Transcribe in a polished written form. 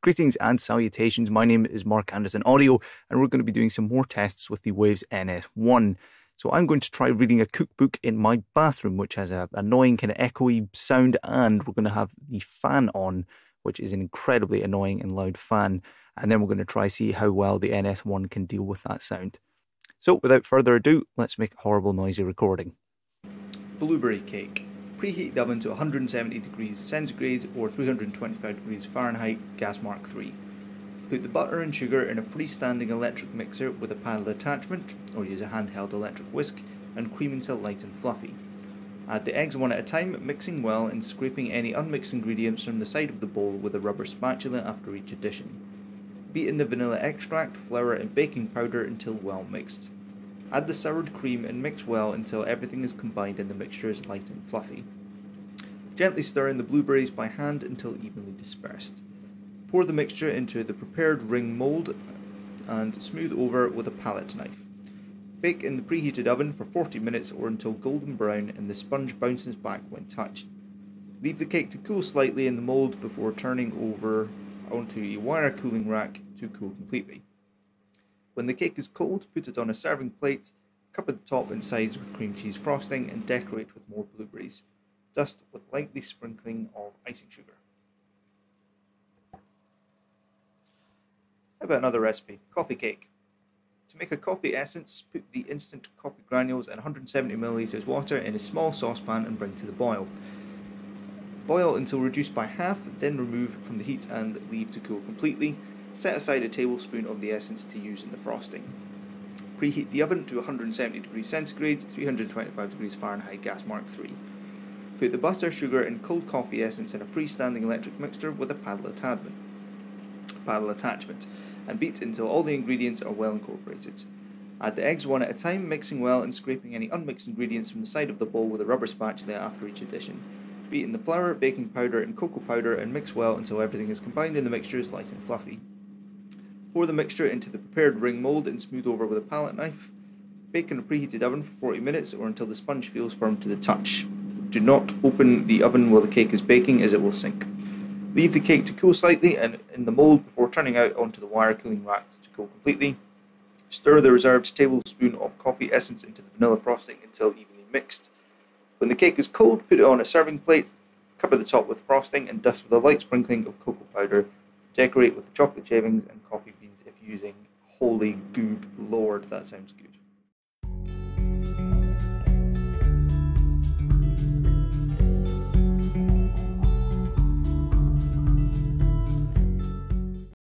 Greetings and salutations, my name is Mark Anderson Audio and we're going to be doing some more tests with the Waves NS1. So I'm going to try reading a cookbook in my bathroom, which has an annoying kind of echoey sound, and we're going to have the fan on, which is an incredibly annoying and loud fan, and then we're going to try see how well the NS1 can deal with that sound. So without further ado, let's make a horrible noisy recording. Blueberry cake. Preheat the oven to 170 degrees centigrade or 325 degrees Fahrenheit, gas mark 3. Put the butter and sugar in a freestanding electric mixer with a paddle attachment, or use a handheld electric whisk, and cream until light and fluffy. Add the eggs one at a time, mixing well and scraping any unmixed ingredients from the side of the bowl with a rubber spatula after each addition. Beat in the vanilla extract, flour and baking powder until well mixed. Add the soured cream and mix well until everything is combined and the mixture is light and fluffy. Gently stir in the blueberries by hand until evenly dispersed. Pour the mixture into the prepared ring mould and smooth over with a palette knife. Bake in the preheated oven for 40 minutes or until golden brown and the sponge bounces back when touched. Leave the cake to cool slightly in the mould before turning over onto a wire cooling rack to cool completely. When the cake is cold, put it on a serving plate, cover the top and sides with cream cheese frosting and decorate with more blueberries. Dust with lightly sprinkling of icing sugar. How about another recipe? Coffee cake. To make a coffee essence, put the instant coffee granules and 170 ml water in a small saucepan and bring to the boil. Boil until reduced by half, then remove from the heat and leave to cool completely. Set aside a tablespoon of the essence to use in the frosting. Preheat the oven to 170 degrees centigrade, 325 degrees Fahrenheit, gas mark 3. Put the butter, sugar and cold coffee essence in a freestanding electric mixture with a paddle attachment, and beat until all the ingredients are well incorporated. Add the eggs one at a time, mixing well and scraping any unmixed ingredients from the side of the bowl with a rubber spatula after each addition. Beat in the flour, baking powder and cocoa powder and mix well until everything is combined and the mixture is light and fluffy. Pour the mixture into the prepared ring mould and smooth over with a palette knife. Bake in a preheated oven for 40 minutes or until the sponge feels firm to the touch. Do not open the oven while the cake is baking as it will sink. Leave the cake to cool slightly and in the mould before turning out onto the wire cooling rack to cool completely. Stir the reserved tablespoon of coffee essence into the vanilla frosting until evenly mixed. When the cake is cold, put it on a serving plate, cover the top with frosting and dust with a light sprinkling of cocoa powder. Decorate with the chocolate shavings and coffee beans if using holy goob. Lord, that sounds good.